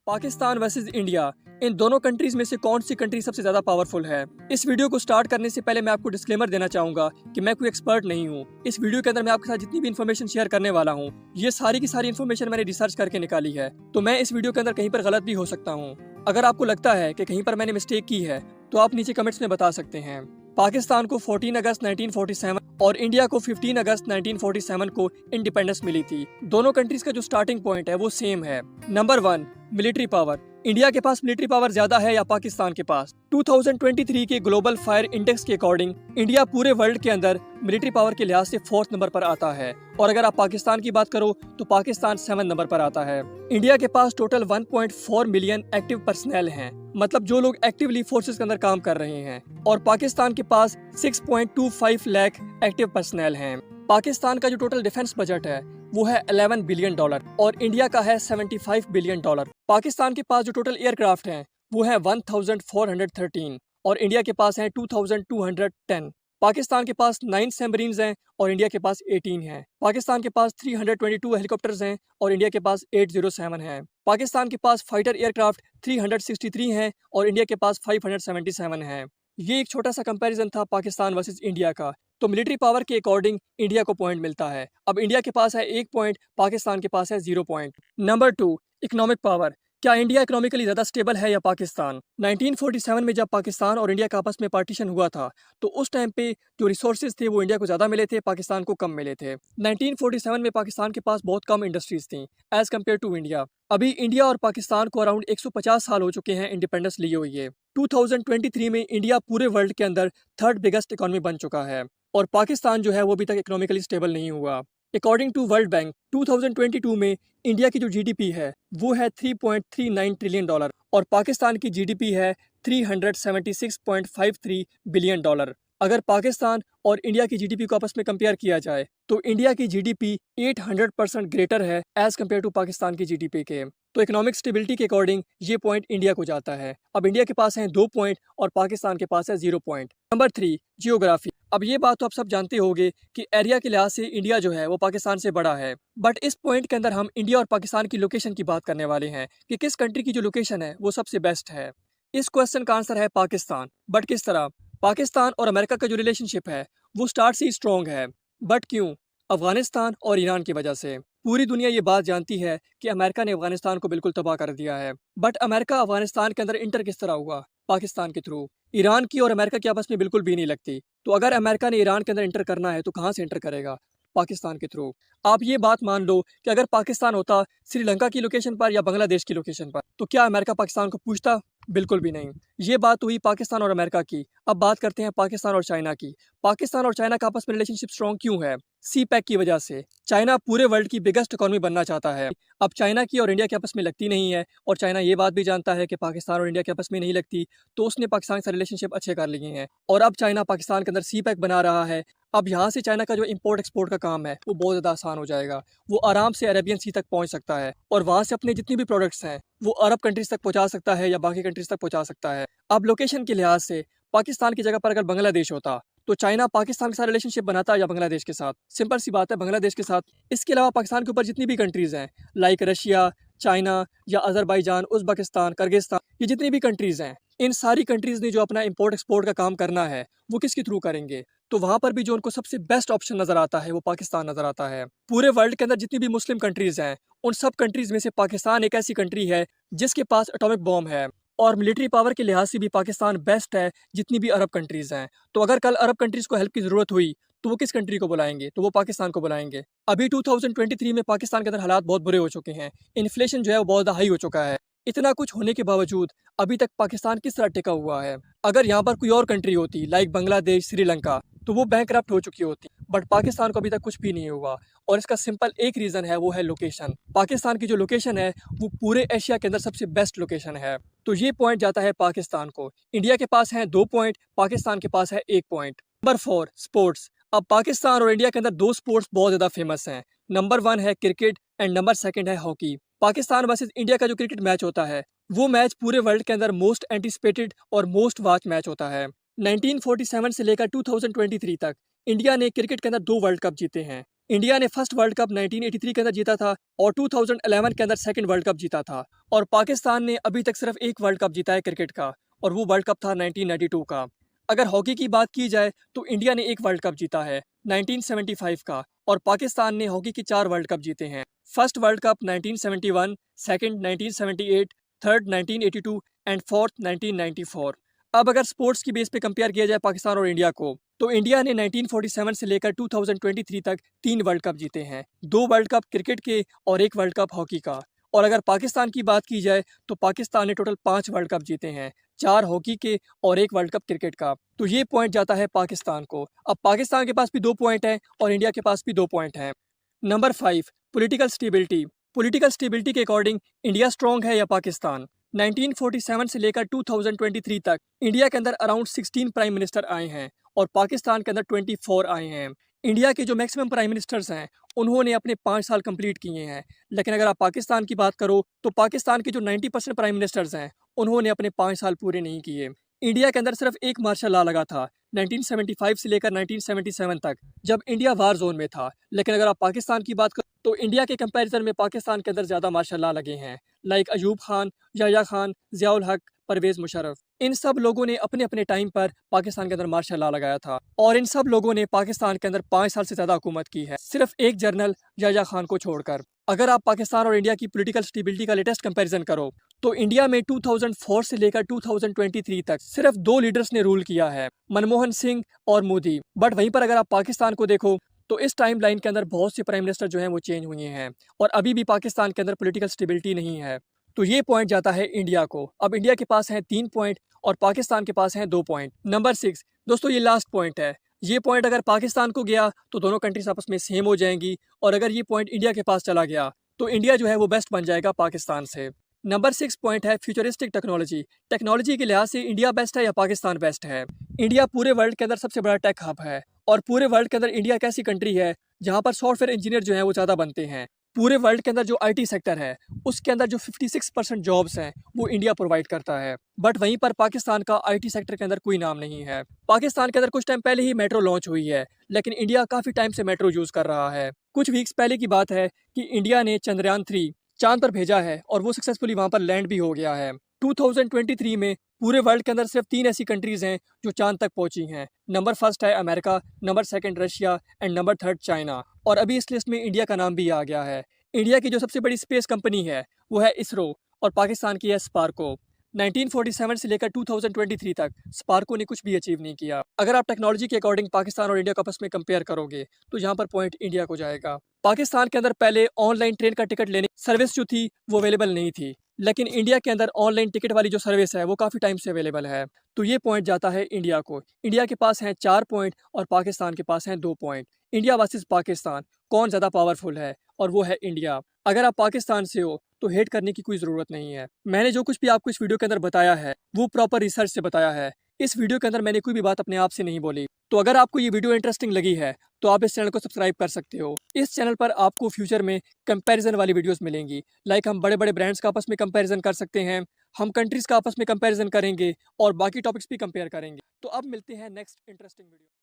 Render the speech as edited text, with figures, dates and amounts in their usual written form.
Pakistan versus India, इन दोनों countries में से कौन सी कंट्री सबसे ज्यादा पावरफुल है। इस वीडियो को स्टार्ट करने से पहले मैं आपको डिस्क्लेमर देना चाहूंगा कि मैं कोई एक्सपर्ट नहीं हूँ। इस वीडियो के अंदर मैं आपके साथ जितनी भी इन्फॉर्मेशन शेयर करने वाला हूँ, ये सारी की सारी इन्फॉर्मेशन मैंने रिसर्च करके निकाली है, तो मैं इस वीडियो के अंदर कहीं पर गलत भी हो सकता हूँ। अगर आपको लगता है कि कहीं पर मैंने मिस्टेक की है तो आप नीचे कमेंट्स में बता सकते हैं। पाकिस्तान को 14 अगस्त 1947 और इंडिया को 15 अगस्त 1947 को इंडिपेंडेंस मिली थी। दोनों कंट्रीज का जो स्टार्टिंग पॉइंट है वो सेम है। Number 1, military power. इंडिया के पास मिलिट्री पावर ज्यादा है या पाकिस्तान के पास? 2023 के ग्लोबल फायर इंडेक्स के अकॉर्डिंग इंडिया पूरे वर्ल्ड के अंदर मिलिट्री पावर के लिहाज से 4th नंबर पर आता है, और अगर आप पाकिस्तान की बात करो तो पाकिस्तान 7 नंबर पर आता है। इंडिया के पास टोटल 1.4 मिलियन एक्टिव पर्सनल हैं, मतलब जो लोग एक्टिवली फोर्सेस के अंदर काम कर रहे हैं, और पाकिस्तान के पास 6.25 लाख एक्टिव पर्सनल हैं। पाकिस्तान का जो टोटल डिफेंस बजट है वो है $11 बिलियन और इंडिया का है $75 बिलियन। पाकिस्तान के पास जो टोटल एयरक्राफ्ट हैं वो है 1413 और इंडिया के पास है 2210। पाकिस्तान के पास 9 सबमरीन्स हैं और इंडिया के पास 18 हैं। पाकिस्तान के पास 322 हेलीकॉप्टर्स हैं और इंडिया के पास 807 हैं। पाकिस्तान के पास फाइटर एयरक्राफ्ट 363 हैं और इंडिया के पास 577 हैं। ये एक छोटा सा कंपैरिजन था पाकिस्तान वर्सेस इंडिया का। तो मिलिट्री पावर के अकॉर्डिंग इंडिया को पॉइंट मिलता है। अब इंडिया के पास है 1 पॉइंट, पाकिस्तान के पास है 0 पॉइंट। Number 2, economic power. क्या इंडिया इकोनॉमिकली ज्यादा स्टेबल है या पाकिस्तान? 1947 में जब पाकिस्तान और इंडिया का आपस में पार्टीशन हुआ था तो उस टाइम पे जो रिसोर्सेज थे वो इंडिया को ज्यादा मिले थे, पाकिस्तान को कम मिले थे। 1947 में पाकिस्तान के पास बहुत कम इंडस्ट्रीज थी एज कम्पेयर टू इंडिया। अभी इंडिया और पाकिस्तान को अराउंड 150 साल हो चुके हैं इंडिपेंडेंस लिए हुए। 2023 में इंडिया पूरे वर्ल्ड के अंदर 3rd बिगेस्ट इकोनॉमी बन चुका है और पाकिस्तान जो है वो अभी तक इकोनॉमिकली स्टेबल नहीं हुआ। अकॉर्डिंग टू वर्ल्ड बैंक 2022 में इंडिया की जो जीडीपी है वो है $3.39 ट्रिलियन और पाकिस्तान की जीडीपी है $376.53 बिलियन। अगर पाकिस्तान और इंडिया की जीडीपी को आपस में कंपेयर किया जाए तो इंडिया की जीडीपी 800% ग्रेटर है एज कम्पेयर टू पाकिस्तान की जीडीपी के। तो इकोनॉमिक स्टेबिलिटी के अकॉर्डिंग ये पॉइंट इंडिया को जाता है। अब इंडिया के पास है 2 पॉइंट और पाकिस्तान के पास है 0 पॉइंट। Number 3, geography. अब ये बात तो आप सब जानते होंगे कि एरिया के लिहाज से इंडिया जो है वो पाकिस्तान से बड़ा है, बट इस पॉइंट के अंदर हम इंडिया और पाकिस्तान की लोकेशन की बात करने वाले हैं कि किस कंट्री की जो लोकेशन है वो सबसे बेस्ट है। इस क्वेश्चन का आंसर है पाकिस्तान, बट किस तरह? पाकिस्तान और अमेरिका का जो रिलेशनशिप है वो स्टार्ट से ही स्ट्रॉन्ग है, बट क्यों? अफगानिस्तान और ईरान की वजह से। पूरी दुनिया ये बात जानती है कि अमेरिका ने अफगानिस्तान को बिल्कुल तबाह कर दिया है, बट अमेरिका अफगानिस्तान के अंदर इंटर किस तरह हुआ? पाकिस्तान के थ्रू। ईरान की और अमेरिका की आपस में बिल्कुल भी नहीं लगती, तो अगर अमेरिका ने ईरान के अंदर इंटर करना है तो कहाँ से इंटर करेगा? पाकिस्तान के थ्रू। आप ये बात मान लो कि अगर पाकिस्तान होता श्रीलंका की लोकेशन पर या बांग्लादेश की लोकेशन पर, तो क्या अमेरिका पाकिस्तान को पूछता? बिल्कुल भी नहीं। ये बात हुई पाकिस्तान और अमेरिका की। अब बात करते हैं पाकिस्तान और चाइना की। पाकिस्तान और चाइना का आपस में रिलेशनशिप स्ट्रॉन्ग क्यों है? सी पैक की वजह से। चाइना पूरे वर्ल्ड की बिगेस्ट इकोनॉमी बनना चाहता है। अब चाइना की और इंडिया के आपस में लगती नहीं है, और चाइना ये बात भी जानता है कि पाकिस्तान और इंडिया के आपस में नहीं लगती, तो उसने पाकिस्तान से रिलेशनशिप अच्छे कर लिए हैं, और अब चाइना पाकिस्तान के अंदर सी पैक बना रहा है। अब यहाँ से चाइना का जो इम्पोर्ट एक्सपोर्ट का काम है वो बहुत ज़्यादा आसान हो जाएगा। वो आराम से अरेबियन सी तक पहुँच सकता है और वहाँ से अपने जितनी भी प्रोडक्ट्स हैं वो अरब कंट्रीज तक पहुँचा सकता है या बाकी कंट्रीज तक पहुँचा सकता है। अब लोकेशन के लिहाज से पाकिस्तान की जगह पर अगर बांग्लादेश होता तो चाइना पाकिस्तान के साथ रिलेशनशिप बनाता या बांग्लादेश के साथ? सिंपल सी बात है, बांग्लादेश के साथ। इसके अलावा पाकिस्तान के ऊपर जितनी भी कंट्रीज हैं लाइक रशिया, चाइना या अजरबैजान, उज़्बेकिस्तान, किर्गिस्तान, ये जितनी भी कंट्रीज हैं, इन सारी कंट्रीज ने जो अपना इंपोर्ट एक्सपोर्ट का काम करना है वो किसके थ्रू करेंगे? तो वहां पर भी जो उनको सबसे बेस्ट ऑप्शन नजर आता है वो पाकिस्तान नजर आता है। पूरे वर्ल्ड के अंदर जितनी भी मुस्लिम कंट्रीज हैं उन सब कंट्रीज में से पाकिस्तान एक ऐसी कंट्री है जिसके पास एटॉमिक बॉम्ब है, और मिलिट्री पावर के लिहाज से भी पाकिस्तान बेस्ट है जितनी भी अरब कंट्रीज हैं। तो अगर कल अरब कंट्रीज को हेल्प की जरूरत हुई तो वो किस कंट्री को बुलाएंगे? तो वो पाकिस्तान को बुलाएंगे। अभी 2023 में पाकिस्तान के अंदर हालात बहुत बुरे हो चुके हैं। इन्फ्लेशन जो है वो बहुत ज़्यादा हाई हो चुका है। इतना कुछ होने के बावजूद अभी तक पाकिस्तान किस तरह टिका हुआ है? अगर यहाँ पर कोई और कंट्री होती लाइक बांग्लादेश, श्रीलंका, तो वो बैंकरप्ट हो चुकी होती, बट पाकिस्तान को अभी तक कुछ भी नहीं हुआ, और इसका सिंपल एक रीज़न है, वो है लोकेशन। पाकिस्तान की जो लोकेशन है वो पूरे एशिया के अंदर सबसे बेस्ट लोकेशन है। तो ये पॉइंट जाता है पाकिस्तान को। इंडिया के पास है 2 पॉइंट, पाकिस्तान के पास है 1 पॉइंट। Number 4, sports. अब पाकिस्तान और इंडिया के अंदर 2 स्पोर्ट्स बहुत ज़्यादा फेमस हैं। नंबर 1 है क्रिकेट एंड नंबर 2 है हॉकी। पाकिस्तान वर्सेस इंडिया का जो क्रिकेट मैच होता है वो मैच पूरे वर्ल्ड के अंदर मोस्ट एंटिसिपेटेड और मोस्ट वॉच मैच होता है। 1947 से लेकर 2023 तक इंडिया ने क्रिकेट के अंदर 2 वर्ल्ड कप जीते हैं। इंडिया ने फर्स्ट वर्ल्ड कप 1983 के अंदर जीता था और 2011 के अंदर सेकंड वर्ल्ड कप जीता था। और पाकिस्तान ने अभी तक सिर्फ एक वर्ल्ड कप जीता है क्रिकेट का, और वो वर्ल्ड कप था 1992 का। अगर हॉकी की बात की जाए तो इंडिया ने एक वर्ल्ड कप जीता है 1975 का, और पाकिस्तान ने हॉकी के 4 वर्ल्ड कप जीते हैं। First world cup 1971, second 1978, third 1982 and fourth 1994। अब अगर स्पोर्ट्स की बेस पे कंपेयर किया जाए पाकिस्तान और इंडिया को, तो इंडिया ने 1947 से लेकर 2023 तक 3 वर्ल्ड कप जीते हैं, 2 वर्ल्ड कप क्रिकेट के और 1 वर्ल्ड कप हॉकी का। और अगर पाकिस्तान की बात की जाए तो पाकिस्तान ने टोटल 5 वर्ल्ड कप जीते हैं, 4 हॉकी के और 1 वर्ल्ड कप क्रिकेट का। तो ये पॉइंट जाता है पाकिस्तान को। अब पाकिस्तान के पास भी 2 पॉइंट हैं और इंडिया के पास भी 2 पॉइंट हैं। Number 5, political stability. Political stability के अकॉर्डिंग इंडिया स्ट्रॉन्ग है या पाकिस्तान? 1947 से लेकर 2023 तक इंडिया के अंदर अराउंड 16 प्राइम मिनिस्टर आए हैं और पाकिस्तान के अंदर 24 आए हैं। इंडिया के जो मैक्सिमम प्राइम मिनिस्टर्स हैं उन्होंने अपने 5 साल कंप्लीट किए हैं, लेकिन अगर आप पाकिस्तान की बात करो तो पाकिस्तान के जो 90% प्राइम मिनिस्टर्स हैं उन्होंने अपने 5 साल पूरे नहीं किए। इंडिया के अंदर सिर्फ एक मार्शल लॉ लगा था 1975 से लेकर 1977 तक, जब इंडिया वार जोन में था। लेकिन अगर आप पाकिस्तान की बात करो तो इंडिया के कंपैरिजन में पाकिस्तान के अंदर ज़्यादा मार्शल लॉ लगे हैं, लाइक अयूब खान, याह्या खान, ज़ियाउल हक, परवेज़ मुशर्रफ। इन सब लोगों ने अपने अपने टाइम पर पाकिस्तान के अंदर मार्शल लॉ लगाया था, और इन सब लोगों ने पाकिस्तान के अंदर 5 साल से ज़्यादा हुकूमत की है, सिर्फ एक जनरल याह्या खान को छोड़कर। अगर आप पाकिस्तान और इंडिया की पॉलिटिकल स्टेबिलिटी का लेटेस्ट कंपैरिजन करो तो इंडिया में 2004 से लेकर 2023 तक सिर्फ 2 लीडर्स ने रूल किया है, मनमोहन सिंह और मोदी। बट वहीं पर अगर आप पाकिस्तान को देखो तो इस टाइम लाइन के अंदर बहुत से प्राइम मिनिस्टर जो हैं वो चेंज हुए हैं, और अभी भी पाकिस्तान के अंदर पॉलिटिकल स्टेबिलिटी नहीं है। तो ये पॉइंट जाता है इंडिया को। अब इंडिया के पास हैं 3 पॉइंट और पाकिस्तान के पास हैं 2 पॉइंट। नंबर 6, दोस्तों ये लास्ट पॉइंट है। ये पॉइंट अगर पाकिस्तान को गया तो दोनों कंट्रीज आपस में सेम हो जाएंगी, और अगर ये पॉइंट इंडिया के पास चला गया तो इंडिया जो है वो बेस्ट बन जाएगा पाकिस्तान से। नंबर 6 पॉइंट है फ्यूचरिस्टिक टेक्नोलॉजी। टेक्नोलॉजी के लिहाज से इंडिया बेस्ट है या पाकिस्तान बेस्ट है? इंडिया पूरे वर्ल्ड के अंदर सबसे बड़ा टेक हब है, और पूरे वर्ल्ड के अंदर इंडिया एक ऐसी कंट्री है जहां पर सॉफ्टवेयर इंजीनियर जो है वो ज़्यादा बनते हैं। पूरे वर्ल्ड के अंदर जो आईटी सेक्टर है उसके अंदर जो 56% जॉब्स हैं वो इंडिया प्रोवाइड करता है। बट वहीं पर पाकिस्तान का आईटी सेक्टर के अंदर कोई नाम नहीं है। पाकिस्तान के अंदर कुछ टाइम पहले ही मेट्रो लॉन्च हुई है, लेकिन इंडिया काफ़ी टाइम से मेट्रो यूज़ कर रहा है। कुछ वीक्स पहले की बात है कि इंडिया ने चंद्रयान 3 चांद पर भेजा है और वो सक्सेसफुली वहां पर लैंड भी हो गया है। 2023 में पूरे वर्ल्ड के अंदर सिर्फ 3 ऐसी कंट्रीज हैं जो चांद तक पहुंची हैं। नंबर 1 है America, number 2 Russia and number 3 China. और अभी इस लिस्ट में इंडिया का नाम भी आ गया है। इंडिया की जो सबसे बड़ी स्पेस कंपनी है वो है इसरो, और पाकिस्तान की है स्पार्को। 1947 से लेकर 2023 तक स्पार्को ने कुछ भी अचीव नहीं किया। अगर आप टेक्नोलॉजी के अकॉर्डिंग पाकिस्तान और इंडिया को आपस में कंपेयर करोगे तो यहाँ पर पॉइंट इंडिया को जाएगा। पाकिस्तान के अंदर पहले ऑनलाइन ट्रेन का टिकट लेने सर्विस जो थी वो अवेलेबल नहीं थी, लेकिन इंडिया के अंदर ऑनलाइन टिकट वाली जो सर्विस है वो काफ़ी टाइम से अवेलेबल है। तो ये पॉइंट जाता है इंडिया को। इंडिया के पास हैं 4 पॉइंट और पाकिस्तान के पास हैं 2 पॉइंट। इंडिया वर्सेस पाकिस्तान, कौन ज़्यादा पावरफुल है? और वो है इंडिया। अगर आप पाकिस्तान से हो तो हेट करने की कोई ज़रूरत नहीं है। मैंने जो कुछ भी आपको इस वीडियो के अंदर बताया है वो प्रॉपर रिसर्च से बताया है। इस वीडियो के अंदर मैंने कोई भी बात अपने आप से नहीं बोली। तो अगर आपको ये वीडियो इंटरेस्टिंग लगी है तो आप इस चैनल को सब्सक्राइब कर सकते हो। इस चैनल पर आपको फ्यूचर में कंपैरिजन वाली वीडियोस मिलेंगी, लाइक हम बड़े बड़े ब्रांड्स का आपस में कंपैरिजन कर सकते हैं, हम कंट्रीज़ का आपस में कंपैरिजन करेंगे और बाकी टॉपिक्स भी कंपेयर करेंगे। तो अब मिलते हैं नेक्स्ट इंटरेस्टिंग वीडियो।